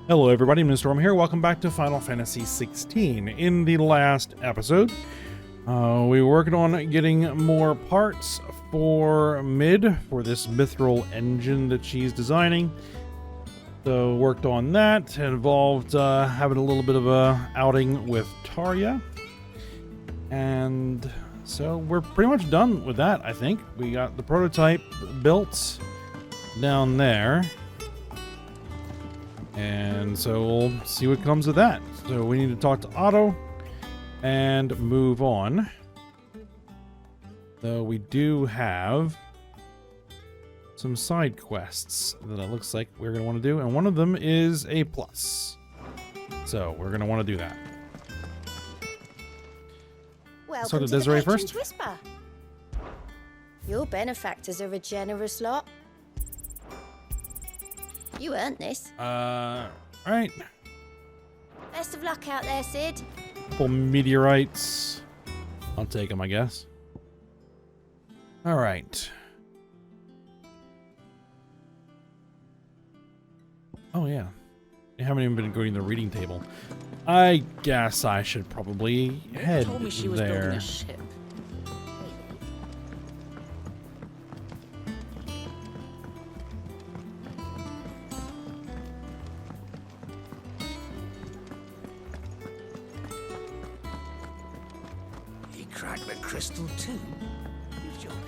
Hello everybody, Mr. Storm here. Welcome back to Final Fantasy XVI. In the last episode, we were working on getting more parts for Mid, for this mithril engine that she's designing. So worked on that. It involved having a little bit of a outing with Tarja. And so we're pretty much done with that, I think. We got the prototype built down there. And so we'll see what comes of that. So we need to talk to Otto and move on. So we do have some side quests that it looks like we're going to want to do. And one of them is a plus. So we're going to want to do that. Welcome so to Desiree the first. Whisper. Your benefactors are a generous lot. You earned this. Alright. Best of luck out there, Sid. Couple meteorites. I'll take them, I guess. Alright. Oh, yeah. I haven't even been going to the reading table. I guess I should probably head told me she was there. building a ship. He cracked the crystal too. You're joking.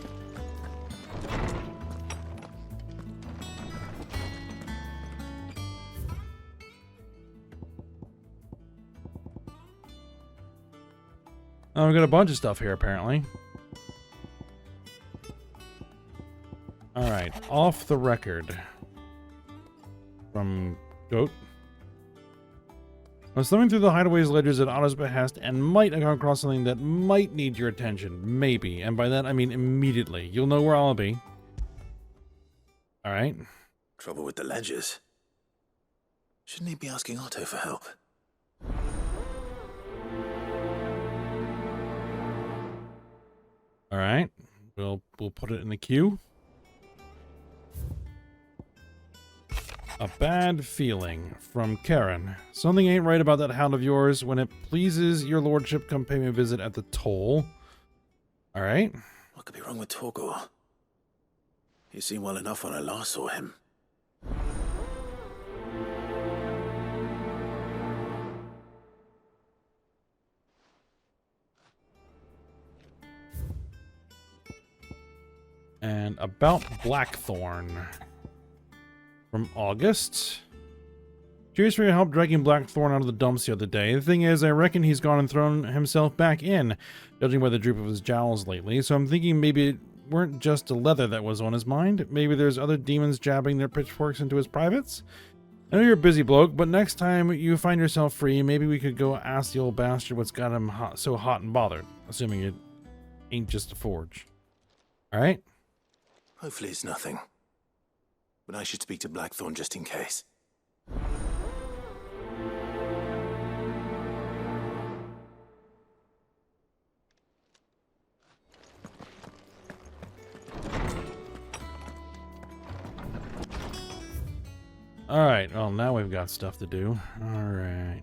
Oh, we've got a bunch of stuff here, apparently. Alright, off the record. From Goat. I was thumbing through the hideaways ledgers at Otto's behest and might have come across something that might need your attention. Maybe. And by that, I mean immediately. You'll know where I'll be. Alright. Trouble with the ledgers. Shouldn't he be asking Otto for help? Alright. We'll put it in the queue. A bad feeling from Karen. Something ain't right about that hound of yours. When it pleases your lordship, come pay me a visit at the toll. Alright. What could be wrong with Torgor? He seemed well enough when I last saw him. And about Blackthorn. From August. Cheers for your help dragging Blackthorn out of the dumps the other day. The thing is, I reckon he's gone and thrown himself back in, judging by the droop of his jowls lately. So I'm thinking maybe it weren't just the leather that was on his mind. Maybe there's other demons jabbing their pitchforks into his privates. I know you're a busy bloke, but next time you find yourself free, maybe we could go ask the old bastard what's got him so hot and bothered. Assuming it ain't just a forge. Alright? Hopefully it's nothing. But I should speak to Blackthorn just in case. Alright, well now we've got stuff to do. Alright.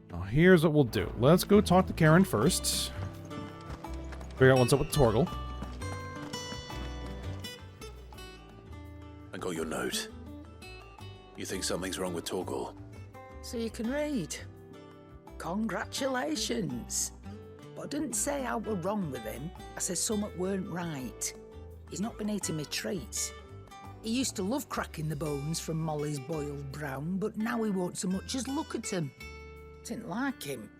Well, here's what we'll do. Let's go talk to Karen first. Figure out what's up with Torgal. I got your note. You think something's wrong with Torgor? So you can read. Congratulations. But I didn't say how we're wrong with him. I said something weren't right. He's not been eating me treats. He used to love cracking the bones from Molly's boiled brown, but now he won't so much as look at them. Didn't like him.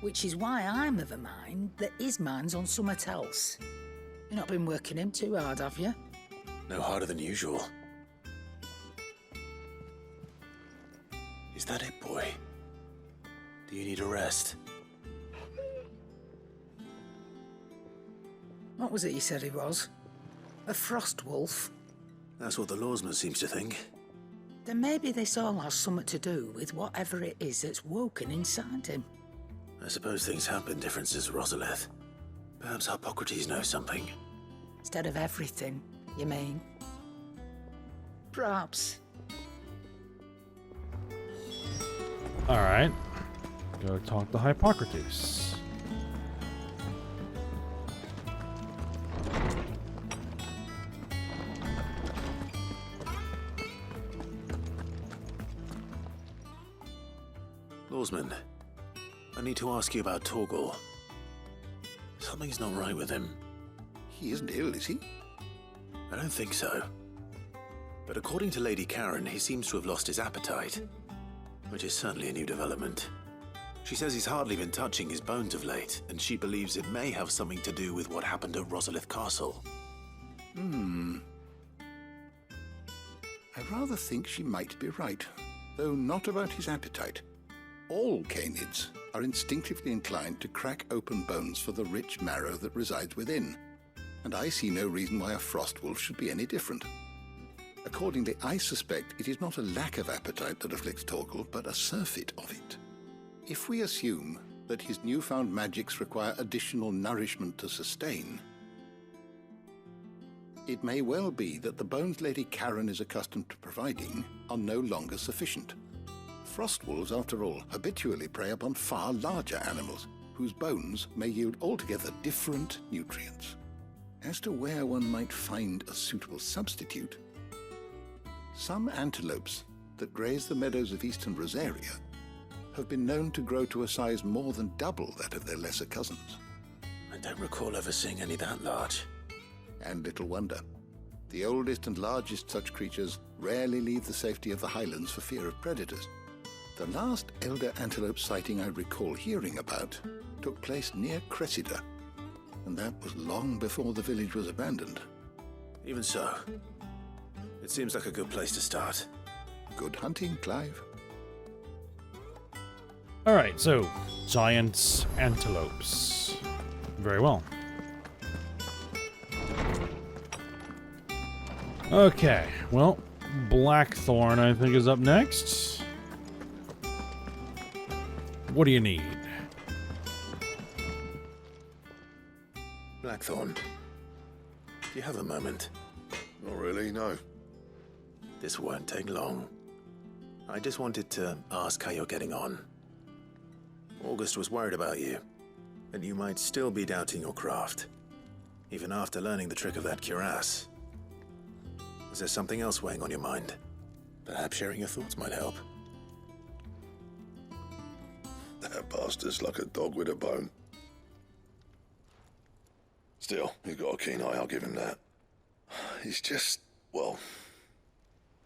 Which is why I'm of a mind that his mind's on something else. You've not been working him too hard, have you? No harder than usual. Is that it, boy? Do you need a rest? What was it you said he was? A frost wolf? That's what the lawsman seems to think. Then maybe this all has something to do with whatever it is that's woken inside him. I suppose things have been different since Rosalith. Perhaps Hippocrates knows something. Instead of everything, you mean? Perhaps. Alright. Go talk to Hippocrates. Lawsman, I need to ask you about Torgal. Something's not right with him. He isn't ill, is he? I don't think so. But according to Lady Karen, he seems to have lost his appetite, which is certainly a new development. She says he's hardly been touching his bones of late, and she believes it may have something to do with what happened at Rosalith Castle. I rather think she might be right, though not about his appetite. All canids are instinctively inclined to crack open bones for the rich marrow that resides within, and I see no reason why a frost wolf should be any different. Accordingly, I suspect it is not a lack of appetite that afflicts Torgal, but a surfeit of it. If we assume that his newfound magics require additional nourishment to sustain, it may well be that the bones Lady Karen is accustomed to providing are no longer sufficient. Frost wolves, after all, habitually prey upon far larger animals, whose bones may yield altogether different nutrients. As to where one might find a suitable substitute, some antelopes that graze the meadows of eastern Rosaria have been known to grow to a size more than double that of their lesser cousins. I don't recall ever seeing any that large. And little wonder. The oldest and largest such creatures rarely leave the safety of the highlands for fear of predators. The last elder antelope sighting I recall hearing about took place near Cressida, and that was long before the village was abandoned. Even so, it seems like a good place to start. Good hunting, Clive. Alright, so giant antelopes. Very well. Okay, well, Blackthorn I think is up next. What do you need? Blackthorn, do you have a moment? Not really, no. This won't take long. I just wanted to ask how you're getting on. August was worried about you, that you might still be doubting your craft, even after learning the trick of that cuirass. Is there something else weighing on your mind? Perhaps sharing your thoughts might help. That bastard's like a dog with a bone. Still, he's got a keen eye, I'll give him that. He's just, well,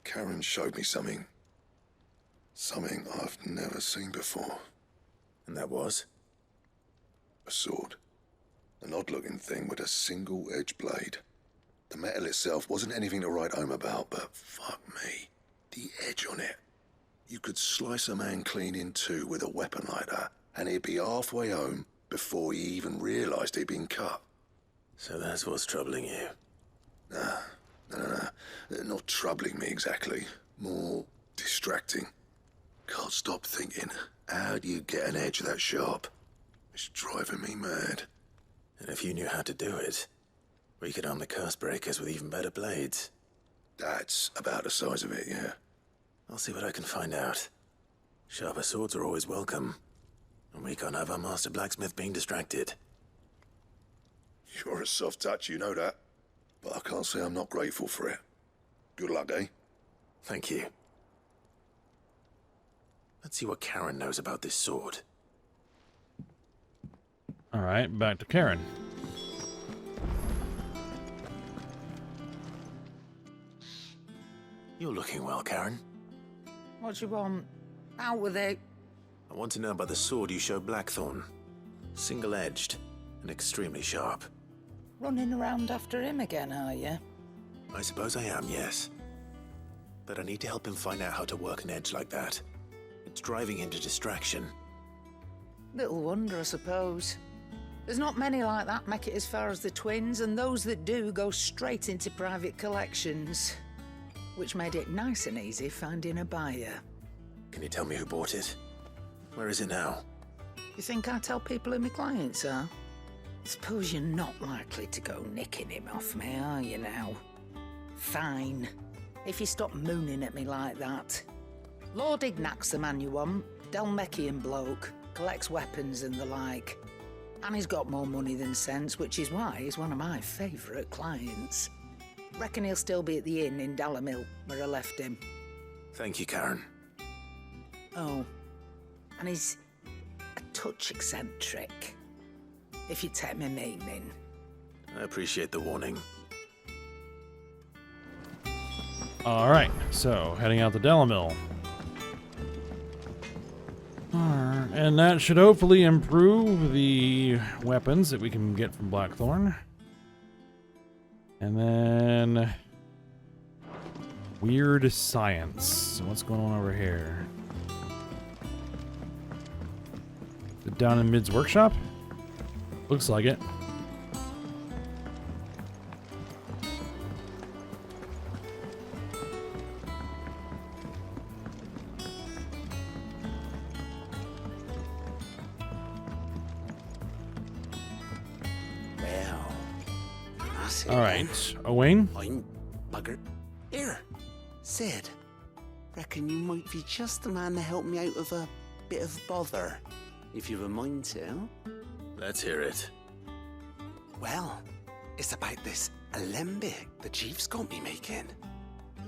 Karen showed me something. Something I've never seen before. And that was? A sword. An odd-looking thing with a single-edged blade. The metal itself wasn't anything to write home about, but fuck me, the edge on it. You could slice a man clean in two with a weapon like that, and he'd be halfway home before he even realised he'd been cut. So that's what's troubling you. No. Not troubling me exactly. More distracting. Can't stop thinking, how do you get an edge that sharp? It's driving me mad. And if you knew how to do it, we could arm the curse breakers with even better blades. That's about the size of it, yeah. I'll see what I can find out. Sharper swords are always welcome, and we can't have our master blacksmith being distracted. You're a soft touch, you know that. But I can't say I'm not grateful for it. Good luck, eh? Thank you. Let's see what Karen knows about this sword. Alright, back to Karen. You're looking well, Karen. What do you want? Out with it. I want to know about the sword you showed Blackthorn. Single-edged and extremely sharp. Running around after him again, are you? I suppose I am, yes. But I need to help him find out how to work an edge like that. It's driving him to distraction. Little wonder, I suppose. There's not many like that make it as far as the twins, and those that do go straight into private collections. Which made it nice and easy finding a buyer. Can you tell me who bought it? Where is it now? You think I tell people who my clients are? Suppose you're not likely to go nicking him off me, are you now? Fine. if you stop mooning at me like that. Lord Ignac's the man you want. Dalmekian bloke. Collects weapons and the like. And he's got more money than sense, which is why he's one of my favourite clients. Reckon he'll still be at the inn in Dalamil, where I left him. Thank you, Karen. Oh, and he's a touch eccentric, if you take my meaning. I appreciate the warning. Alright, so heading out to Delamil. And that should hopefully improve the weapons that we can get from Blackthorn. And then... Weird science. So what's going on over here? Is it down in Mid's workshop? Looks like it. Well, that's it. Alright, Owain? I'm bugger. Here, Sid. Reckon you might be just the man to help me out of a bit of bother, if you've a mind to. Let's hear it. Well, it's about this alembic the chief's got me making.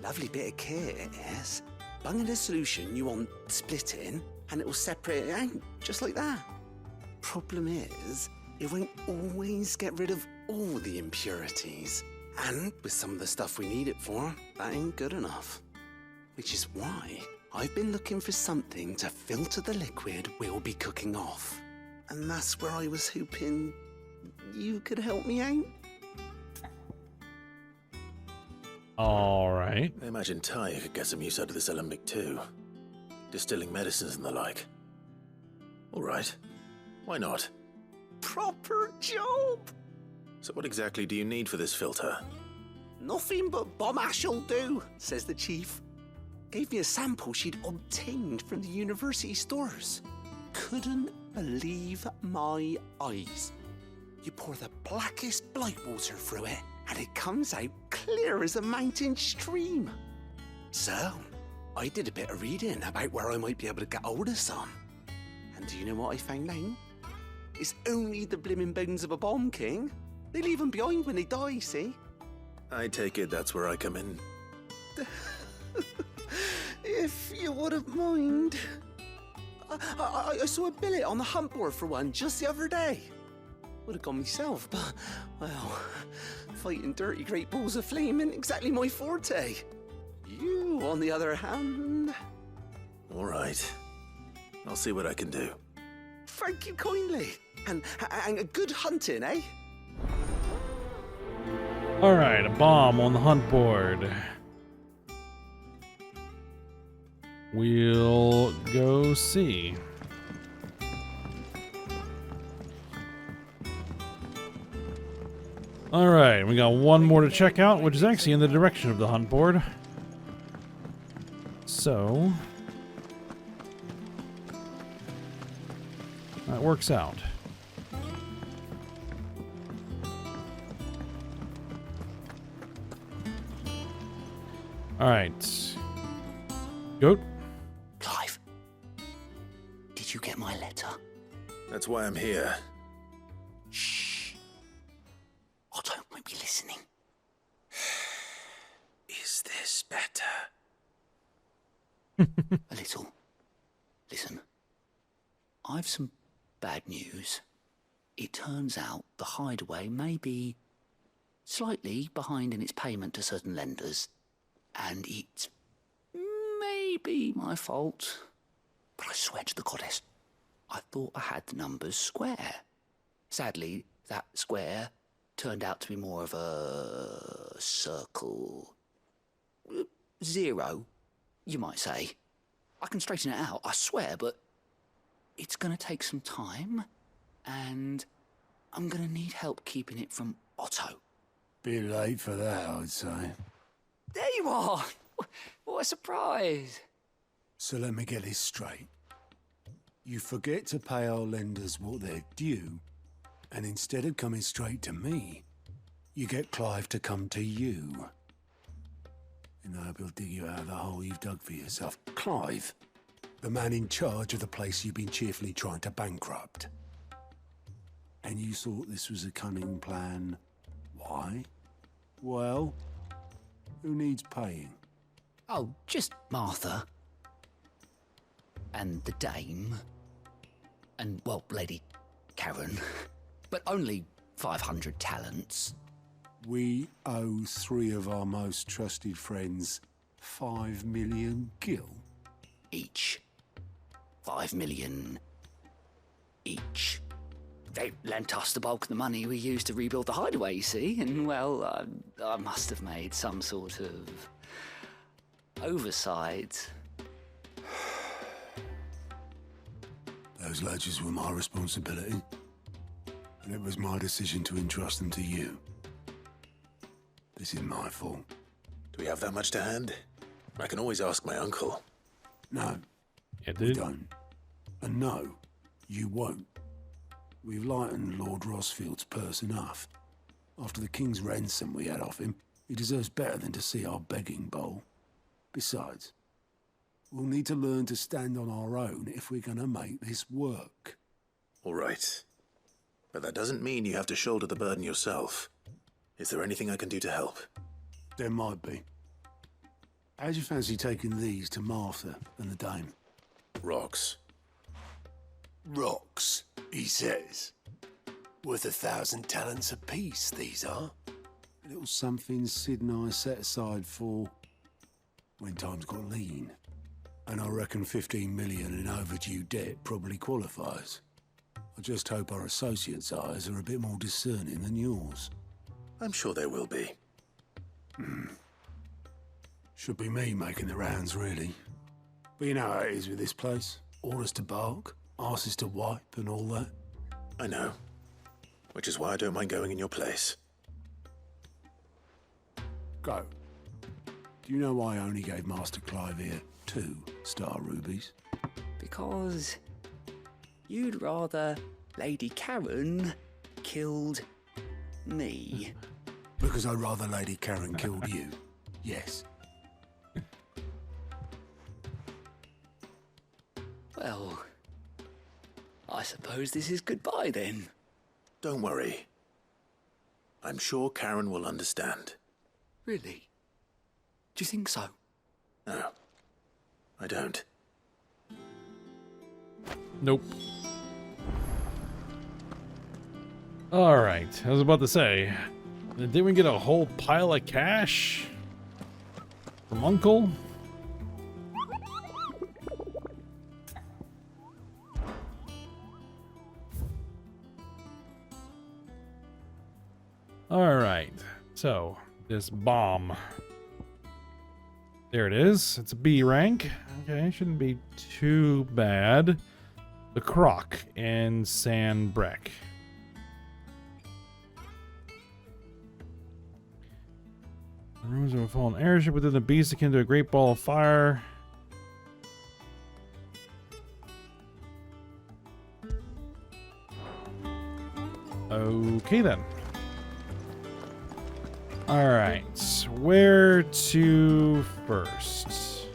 Lovely bit of kit it is. Bunging a solution you want splitting, and it'll separate it out, just like that. Problem is, it won't always get rid of all the impurities. And with some of the stuff we need it for, that ain't good enough. Which is why I've been looking for something to filter the liquid we'll be cooking off. And that's where I was hoping you could help me out. Alright. I imagine Ty could get some use out of this alembic too. Distilling medicines and the like. Alright. Why not? Proper job! So what exactly do you need for this filter? Nothing but bomb ash'll do, says the chief. Gave me a sample she'd obtained from the university stores. Couldn't believe my eyes. You pour the blackest blight water through it, and it comes out clear as a mountain stream. So, I did a bit of reading about where I might be able to get hold of some. And do you know what I found out? It's only the blimmin' bones of a bomb king. They leave them behind when they die, see? I take it that's where I come in. If you wouldn't mind. I saw a billet on the hunt board for one just the other day. Would have gone myself, but, well, fighting dirty great balls of flame ain't exactly my forte. You, on the other hand... Alright. I'll see what I can do. Thank you kindly. And a good hunting, eh? Alright, a bomb on the hunt board. We'll go see. Alright, we got one more to check out, which is actually in the direction of the hunt board. So... that works out. Alright. Goat? Clive, did you get my letter? That's why I'm here. Shh. Otto might be listening. Is this better? A little. Listen, I've some bad news. It turns out the hideaway may be slightly behind in its payment to certain lenders, and it's maybe my fault. But I swear to the goddess, I thought I had the numbers square. Sadly, that square turned out to be more of a circle. 0, you might say. I can straighten it out, I swear, but it's going to take some time, and I'm going to need help keeping it from Otto. Bit late for that, I'd say. There you are! What a surprise! So let me get this straight. You forget to pay our lenders what they're due, and instead of coming straight to me, you get Clive to come to you. In the hope he'll dig you out of the hole you've dug for yourself. Clive, the man in charge of the place you've been cheerfully trying to bankrupt. And you thought this was a cunning plan. Why? Well, who needs paying? Oh, just Martha. And the dame. And, well, Lady Karen. But only 500 talents. We owe 3 of our most trusted friends 5 million gil. Each. 5 million each. They lent us the bulk of the money we used to rebuild the hideaway, you see, and, well, I must have made some sort of oversight. Those ledgers were my responsibility, and it was my decision to entrust them to you. This is my fault. Do we have that much to hand? I can always ask my uncle. No, Yeah, we dude. don't. And no, you won't. We've lightened Lord Rosfield's purse enough. After the king's ransom we had off him, he deserves better than to see our begging bowl. Besides, we'll need to learn to stand on our own if we're going to make this work. All right. But that doesn't mean you have to shoulder the burden yourself. Is there anything I can do to help? There might be. How'd you fancy taking these to Martha and the dame? Rocks. Rocks, he says. Worth 1,000 talents apiece, these are. A little something Sid and I set aside for when times got lean. And I reckon 15 million in overdue debt probably qualifies. I just hope our associates' eyes are a bit more discerning than yours. I'm sure there will be. Should be me making the rounds, really. But you know how it is with this place. Orders to bark, arses to wipe, and all that. I know. Which is why I don't mind going in your place. Go. Do you know why I only gave Master Clive here 2 star rubies? Because you'd rather Lady Karen killed me. Because I'd rather Lady Karen killed you. Yes. Well, I suppose this is goodbye then. Don't worry. I'm sure Karen will understand. Really? Do you think so? No, I don't. Nope. Alright, I was about to say, didn't we get a whole pile of cash from Uncle? Alright, so this bomb. There it is. It's a B rank. Okay, shouldn't be too bad. The Croc and Sand Breck. The ruins of a fallen airship within the beast akin to a great ball of fire. Okay then. Alright, where to first?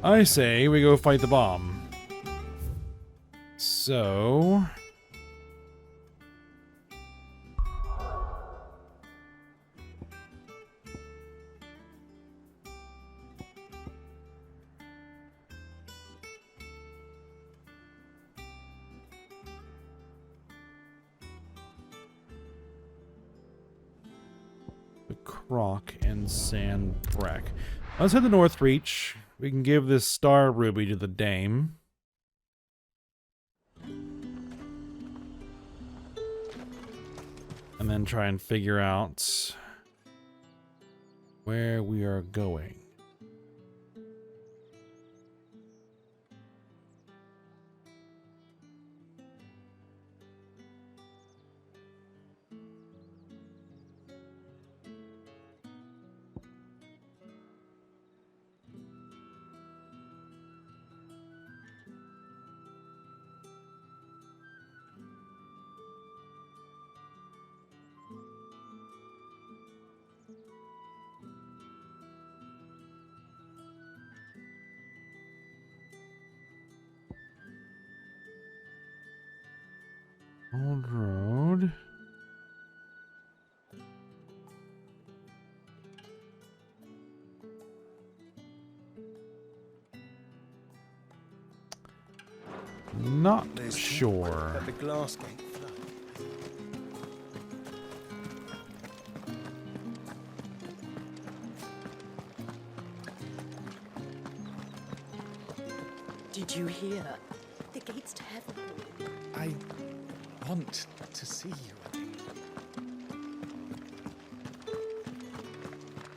I say we go fight the bomb. So... the Croc and Sand Breck. Let's head to North Reach. We can give this star ruby to the dame. And then try and figure out where we are going. Old road. Not sure. At the glass gate. Did you hear? The gates to heaven. I want to see you again.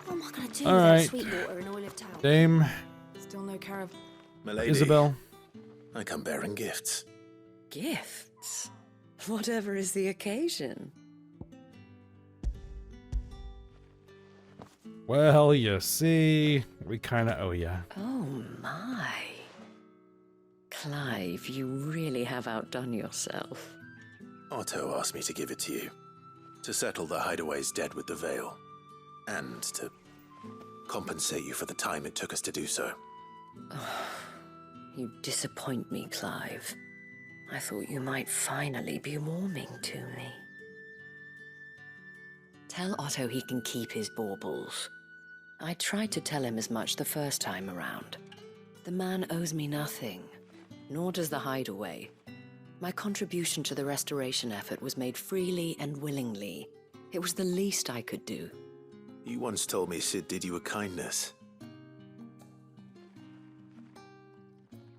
What am I going to do All without right. Sweetwater in Olive Town? Dame Still no caravan. Milady, Isabel. I come bearing gifts. Gifts? Whatever is the occasion. Well, you see, we kind of owe ya. Oh my. Clive, you really have outdone yourself. Otto asked me to give it to you. To settle the Hideaway's debt with the Veil. And to compensate you for the time it took us to do so. You disappoint me, Clive. I thought you might finally be warming to me. Tell Otto he can keep his baubles. I tried to tell him as much the first time around. The man owes me nothing, nor does the Hideaway. My contribution to the restoration effort was made freely and willingly. It was the least I could do. You once told me Sid did you a kindness.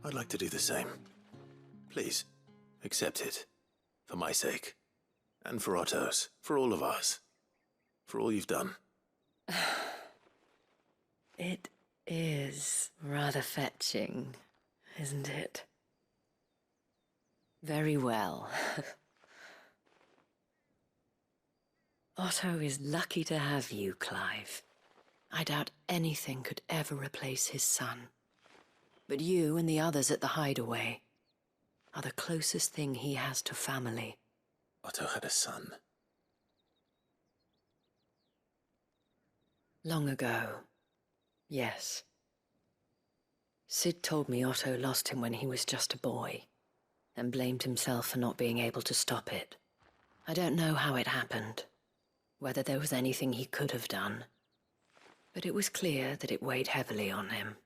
I'd like to do the same. Please, accept it. For my sake. And for Otto's. For all of us. For all you've done. It is rather fetching, isn't it? Very well. Otto is lucky to have you, Clive. I doubt anything could ever replace his son. But you and the others at the Hideaway are the closest thing he has to family. Otto had a son. Long ago, yes. Sid told me Otto lost him when he was just a boy, and blamed himself for not being able to stop it. I don't know how it happened, whether there was anything he could have done, but it was clear that it weighed heavily on him.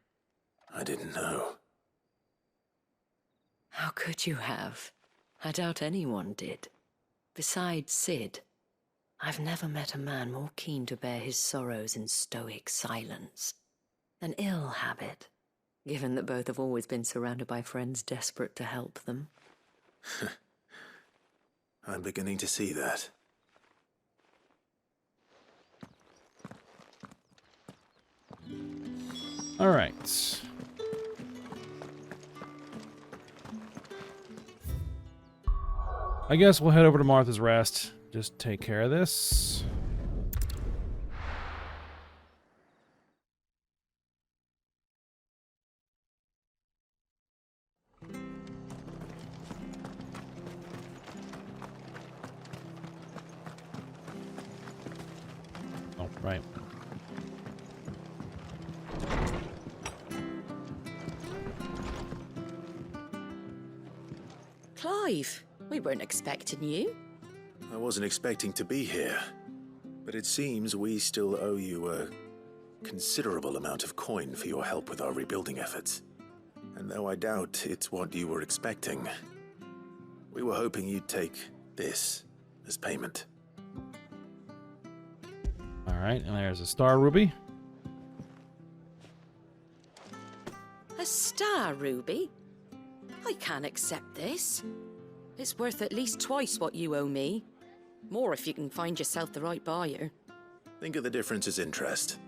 I didn't know. How could you have? I doubt anyone did. Besides Sid, I've never met a man more keen to bear his sorrows in stoic silence. An ill habit, given that both have always been surrounded by friends desperate to help them. I'm beginning to see that. All right. I guess we'll head over to Martha's Rest. Just take care of this. Oh, right. Clive, we weren't expecting you. I wasn't expecting to be here, but it seems we still owe you a considerable amount of coin for your help with our rebuilding efforts. And though I doubt it's what you were expecting, we were hoping you'd take this as payment. All right, and there's a star ruby. A star ruby? I can't accept this. It's worth at least twice what you owe me. More if you can find yourself the right buyer. Think of the difference as interest.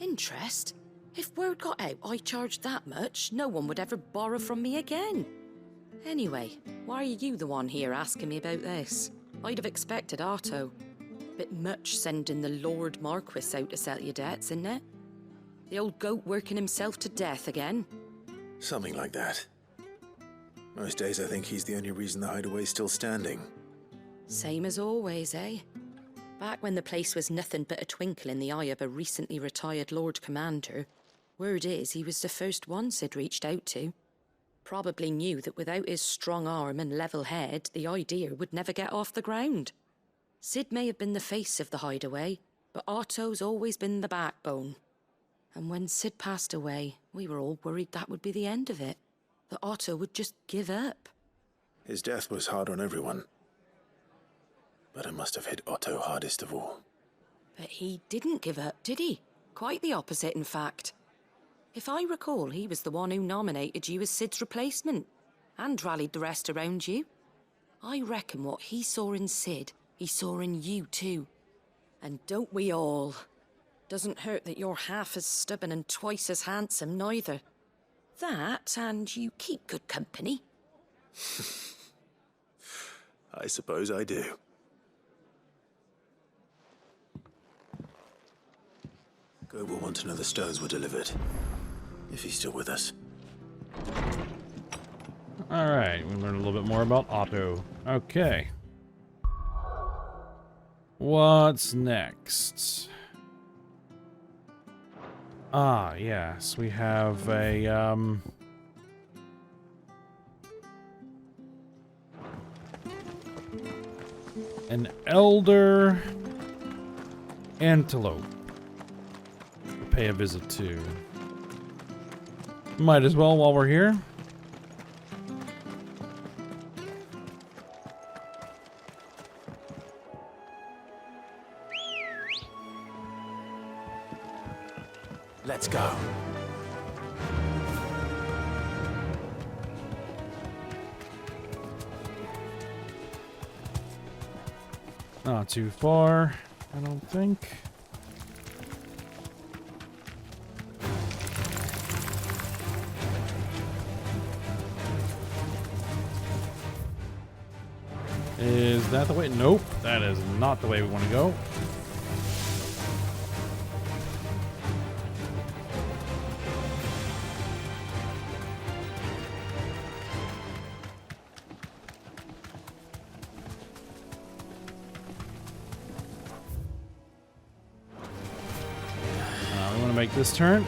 Interest? If word got out I charged that much, no one would ever borrow from me again. Anyway, why are you the one here asking me about this? I'd have expected Otto. Bit much sending the Lord Marquis out to settle your debts, isn't it? The old goat working himself to death again. Something like that. Most days I think he's the only reason the Hideaway's still standing. Same as always, eh? Back when the place was nothing but a twinkle in the eye of a recently retired Lord Commander, word is he was the first one Sid reached out to. Probably knew that without his strong arm and level head, the idea would never get off the ground. Sid may have been the face of the hideaway, but Otto's always been the backbone. And when Sid passed away, we were all worried that would be the end of it. That Otto would just give up. His death was hard on everyone. But it must have hit Otto hardest of all. But he didn't give up, did he? Quite the opposite, in fact. If I recall, he was the one who nominated you as Sid's replacement, and rallied the rest around you. I reckon what he saw in Sid, he saw in you too. And don't we all? Doesn't hurt that you're half as stubborn and twice as handsome, neither. That, and you keep good company. I suppose I do. Go will want to know the stones were delivered. If he's still with us. Alright, we learned a little bit more about Otto. Okay. What's next? Ah, yes, we have a, an elder antelope to pay a visit to. Might as well while we're here. Let's go. Not too far, I don't think. Is that the way? Nope, that is not the way we want to go. We want to make this turn.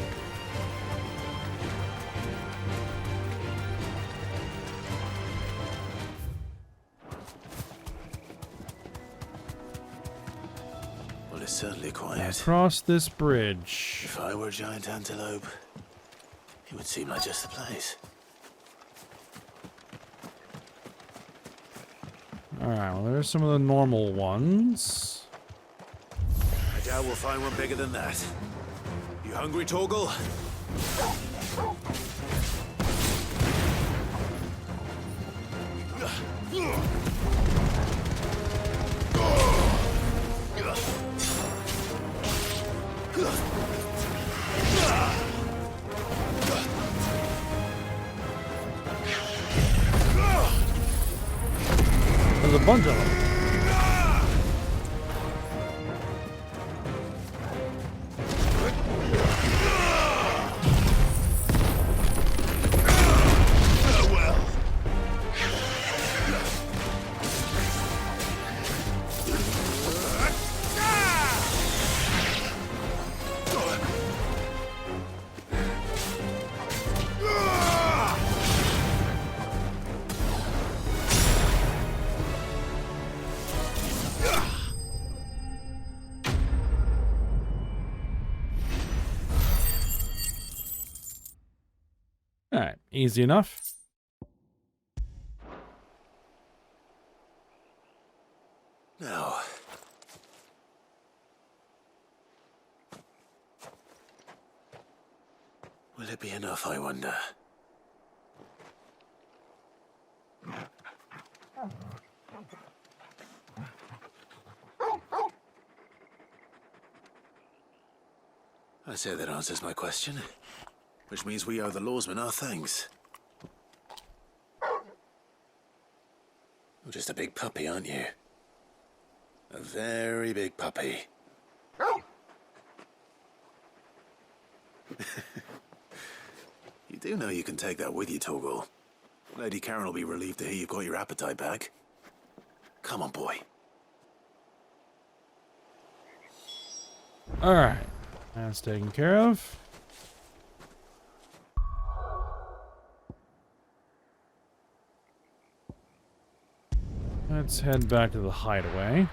Well, it's certainly quiet. Across this bridge. If I were a giant antelope, it would seem like just the place. Alright, well, there's some of the normal ones. I doubt we'll find one bigger than that. You hungry, Torgal? There's a bunch of them. Alright, easy enough. Now. Will it be enough, I wonder? I say that answers my question. Which means we owe the lawsman our thanks. You're just a big puppy, aren't you? A very big puppy. You do know you can take that with you, Torgal. Lady Karen will be relieved to hear you've got your appetite back. Come on, boy. Alright, that's taken care of. let's head back to the hideaway.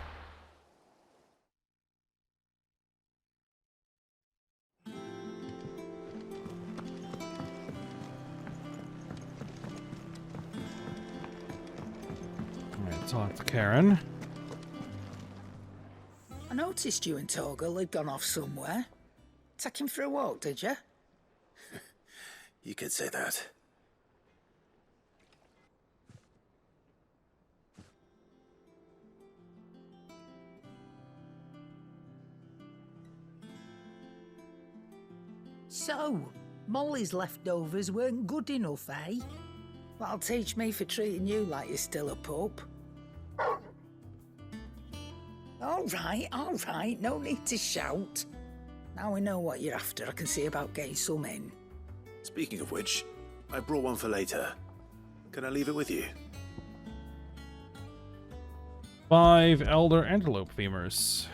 Alright, talk to Karen. I noticed you and Torgal had gone off somewhere. Take him for a walk, did you? You could say that. So, Molly's leftovers weren't good enough, eh? That'll teach me for treating you like you're still a pup. All right, no need to shout. Now we know what you're after, I can see about getting some in. Speaking of which, I brought one for later. Can I leave it with you? 5 elder antelope femurs.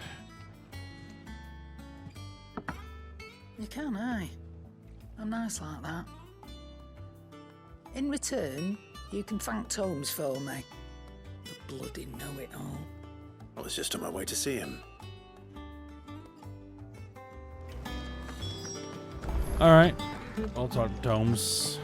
You can, aye. I'm nice like that. In return, you can thank Tomes for me. The bloody know-it-all. I was just on my way to see him. Alright, I'll talk to Tomes.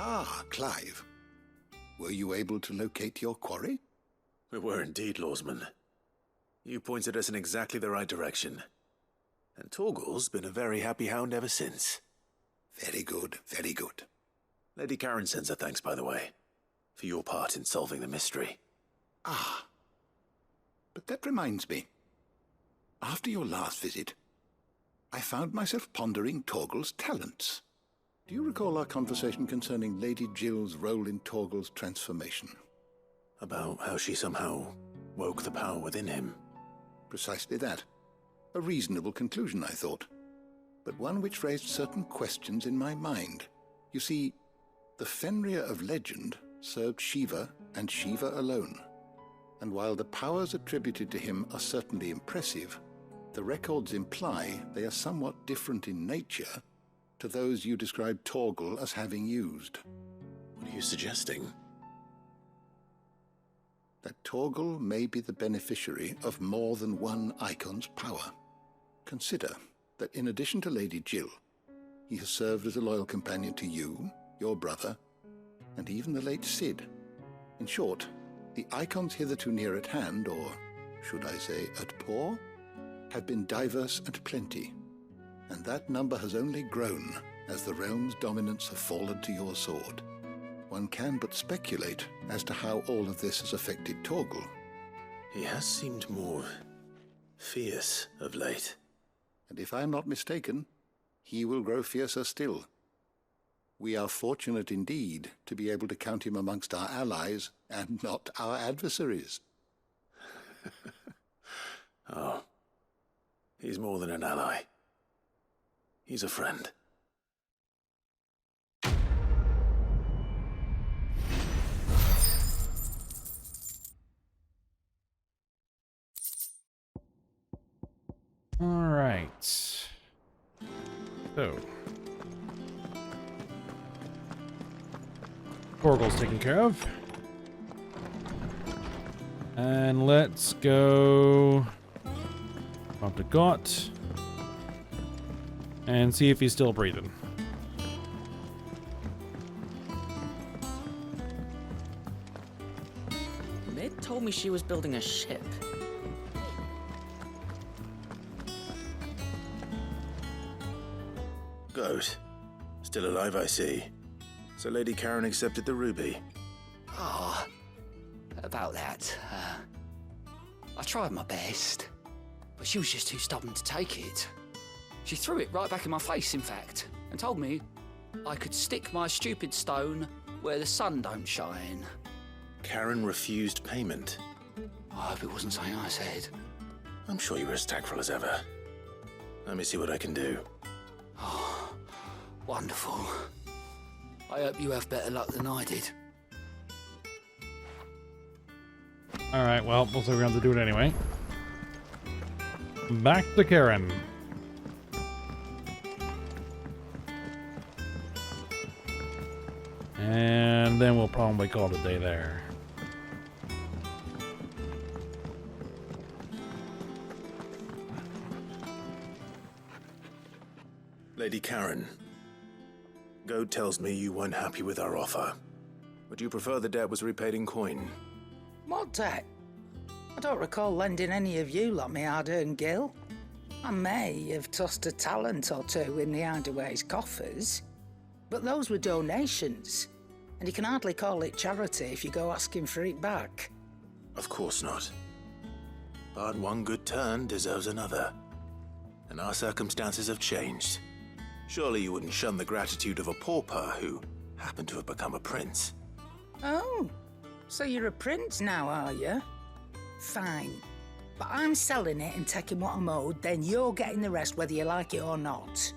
Ah, Clive. Were you able to locate your quarry? We were indeed, Lawsman. You pointed us in exactly the right direction. And Torgal's been a very happy hound ever since. Very good, very good. Lady Karen sends her thanks, by the way, for your part in solving the mystery. Ah. But that reminds me. After your last visit, I found myself pondering Torgal's talents. Do you recall our conversation concerning Lady Jill's role in Torgal's transformation? About how she somehow woke the power within him. Precisely that. A reasonable conclusion, I thought, but one which raised certain questions in my mind. You see, the Fenrir of legend served Shiva and Shiva alone, and while the powers attributed to him are certainly impressive, the records imply they are somewhat different in nature to those you described Torgal as having used. What are you suggesting? That Torgal may be the beneficiary of more than one icon's power. Consider that in addition to Lady Jill, he has served as a loyal companion to you, your brother, and even the late Cid. In short, the icons hitherto near at hand, or should I say at paw, have been diverse and plenty, and that number has only grown as the realm's dominance have fallen to your sword. One can but speculate as to how all of this has affected Torgal. He has seemed more fierce of late. And if I am not mistaken, he will grow fiercer still. We are fortunate indeed to be able to count him amongst our allies and not our adversaries. Oh, he's more than an ally. He's a friend. All right. So, Torgal's taken care of. And let's go up to Gott and see if he's still breathing. Mid told me she was building a ship. Goat. Still alive, I see. So Lady Karen accepted the ruby. Ah, about that. I tried my best, but she was just too stubborn to take it. She threw it right back in my face, in fact, and told me I could stick my stupid stone where the sun don't shine. Karen refused payment. I hope it wasn't something I said. I'm sure you were as tactful as ever. Let me see what I can do. Oh, wonderful. I hope you have better luck than I did. All right, well, looks like we're going to have to do it anyway. Back to Karen. And then we'll probably call it a day there. Lady Karen, Goad tells me you weren't happy with our offer. Would you prefer the debt was repaid in coin? What debt? I don't recall lending any of you lot me hard-earned gil. I may have tossed a talent or two in the Hideaway's coffers, but those were donations, and you can hardly call it charity if you go asking for it back. Of course not. But one good turn deserves another. And our circumstances have changed. Surely you wouldn't shun the gratitude of a pauper who happened to have become a prince. Oh, so you're a prince now, are you? Fine. But I'm selling it and taking what I'm owed, then you're getting the rest whether you like it or not.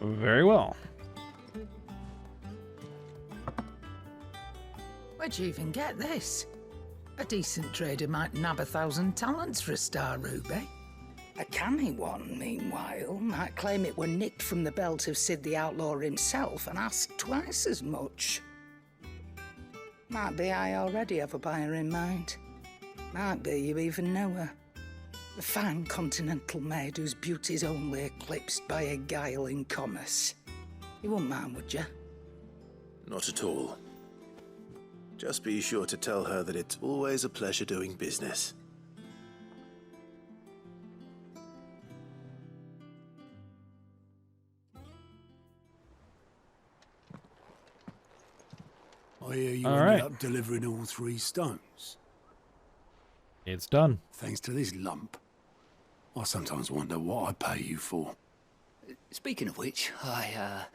Very well. Where'd you even get this? A decent trader might nab 1,000 talents for a star ruby. A canny one, meanwhile, might claim it were nicked from the belt of Sid the Outlaw himself and ask twice as much. Might be I already have a buyer in mind. Might be you even know her. A fine continental maid whose beauty's only eclipsed by a guile in commerce. You wouldn't mind, would you? Not at all. Just be sure to tell her that it's always a pleasure doing business. I hear you All ended right. up delivering all 3 stones. It's done. Thanks to this lump. I sometimes wonder what I pay you for. Speaking of which, I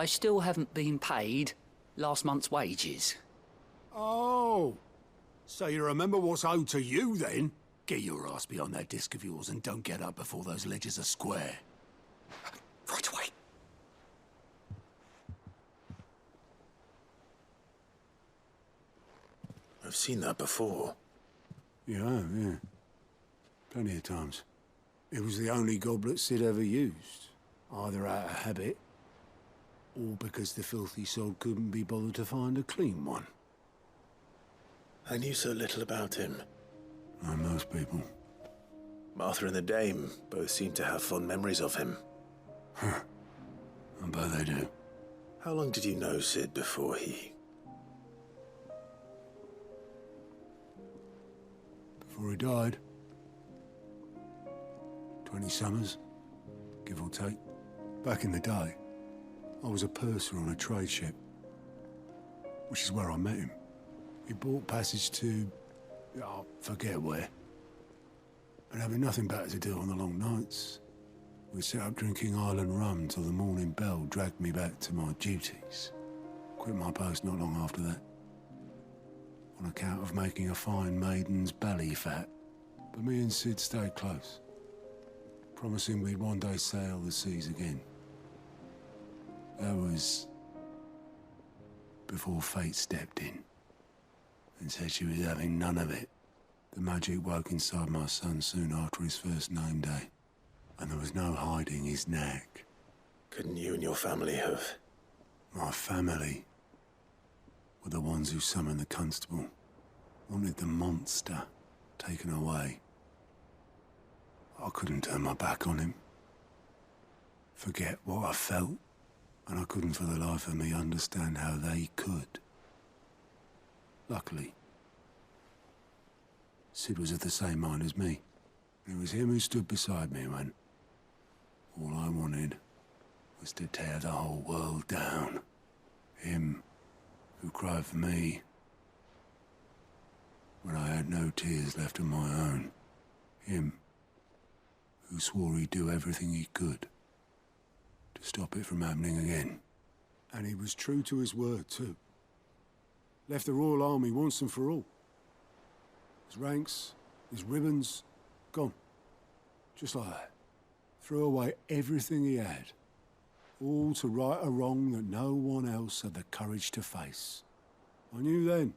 still haven't been paid last month's wages. Oh, so you remember what's owed to you then? Get your ass behind that disc of yours and don't get up before those ledgers are square. Right away. I've seen that before. Yeah. Plenty of times. It was the only goblet Sid ever used, either out of habit, or because the filthy sod couldn't be bothered to find a clean one. I knew so little about him. Like most people. Martha and the Dame both seem to have fond memories of him. I bet they do. How long did you know Sid before he... Before he died. 20 summers, give or take. Back in the day, I was a purser on a trade ship, which is where I met him. He bought passage to... I forget where. And having nothing better to do on the long nights, we sat up drinking island rum till the morning bell dragged me back to my duties. Quit my post not long after that, on account of making a fine maiden's belly fat. But me and Sid stayed close, promising we'd one day sail the seas again. That was before fate stepped in and said she was having none of it. The magic woke inside my son soon after his first name day, and there was no hiding his knack. Couldn't you and your family have... My family were the ones who summoned the constable, wanted the monster taken away. I couldn't turn my back on him, forget what I felt, and I couldn't for the life of me understand how they could. Luckily, Sid was of the same mind as me. It was him who stood beside me when all I wanted was to tear the whole world down. Him who cried for me when I had no tears left of my own. Him who swore he'd do everything he could to stop it from happening again. And he was true to his word, too. Left the Royal Army once and for all. His ranks, his ribbons, gone. Just like that. Threw away everything he had. All to right a wrong that no one else had the courage to face. I knew then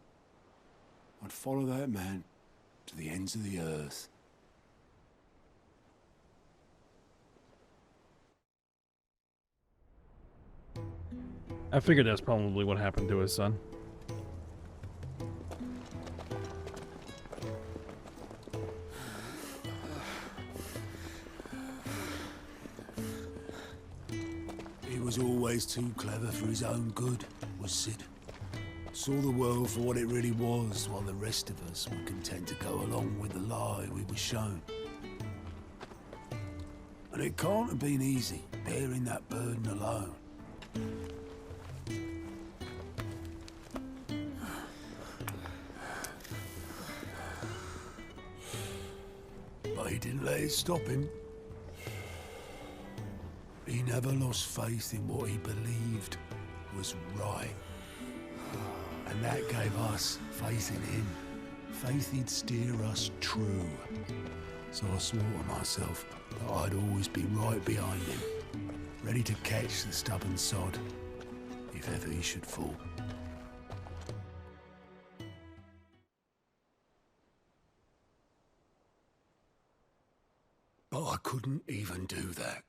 I'd follow that man to the ends of the earth. I figured that's probably what happened to his son. He was always too clever for his own good, was Sid. Saw the world for what it really was, while the rest of us were content to go along with the lie we were shown. And it can't have been easy, bearing that burden alone. But he didn't let it stop him. He never lost faith in what he believed was right. And that gave us faith in him. Faith he'd steer us true. So I swore to myself that I'd always be right behind him, ready to catch the stubborn sod, if ever he should fall. But I couldn't even do that.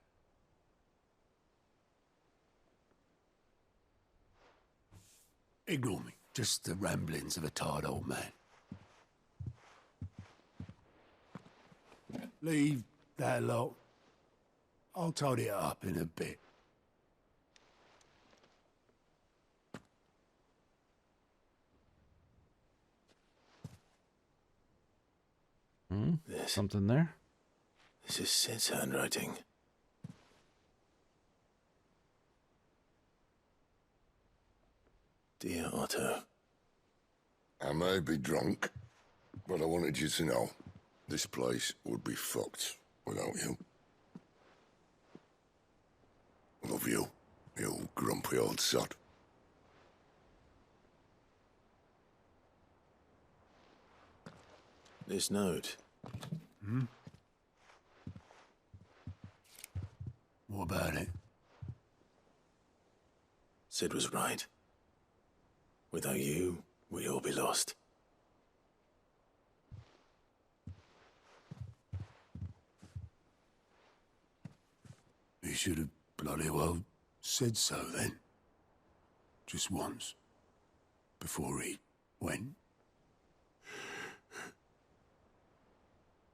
Ignore me. Just the ramblings of a tired old man. Leave that lot. I'll tidy it up in a bit. Something there? This is Sid's handwriting. Dear Otto. I may be drunk, but I wanted you to know this place would be fucked without you. Love you, you grumpy old sod. This note. What about it? Sid was right. Without you, we'd all be lost. He should have bloody well said so then. Just once. Before he went.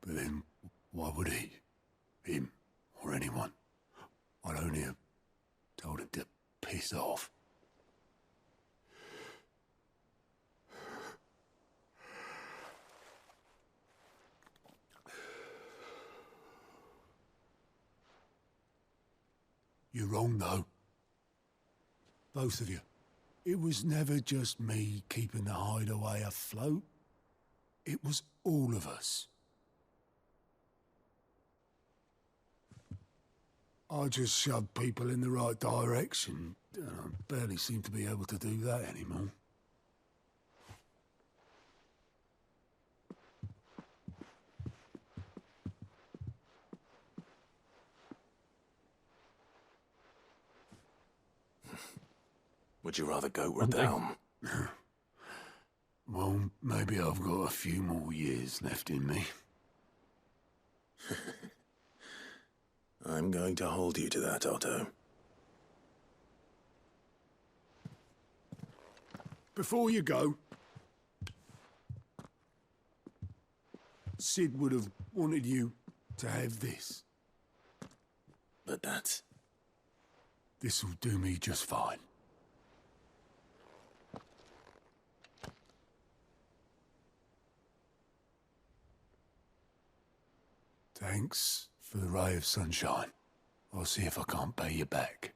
But then, why would he? Him, or anyone? I'd only have told him to piss off. You're wrong, though. Both of you. It was never just me keeping the hideaway afloat. It was all of us. I just shoved people in the right direction. I barely seem to be able to do that anymore. Would you rather go with them? Well, maybe I've got a few more years left in me. I'm going to hold you to that, Otto. Before you go, Sid would have wanted you to have this. But that's... This'll do me just fine. Thanks for the ray of sunshine. I'll see if I can't pay you back.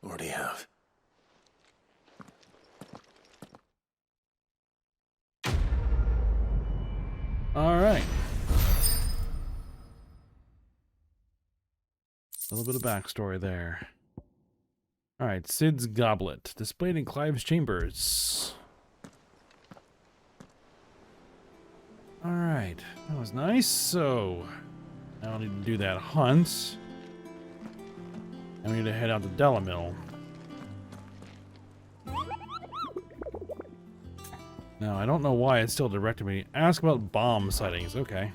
Already have. All right. A little bit of backstory there. All right, Sid's goblet, displayed in Clive's chambers. All right, that was nice. So, now I need to do that hunt. And we need to head out to Delamil. Now, I don't know why it's still directed me. Ask about bomb sightings. Okay.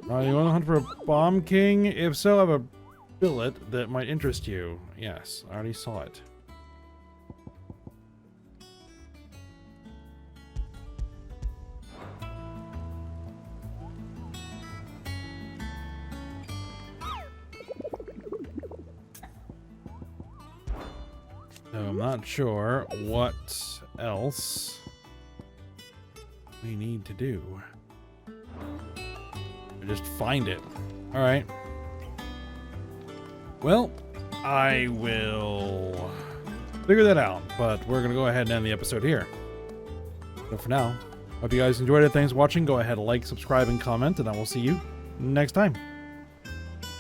You want to hunt for a bomb king? If so, I have a billet that might interest you. Yes, I already saw it. So I'm not sure what else we need to do. Just find it. All right. Well, I will figure that out, but we're going to go ahead and end the episode here. But for now, hope you guys enjoyed it. Thanks for watching. Go ahead, like, subscribe, and comment, and I will see you next time.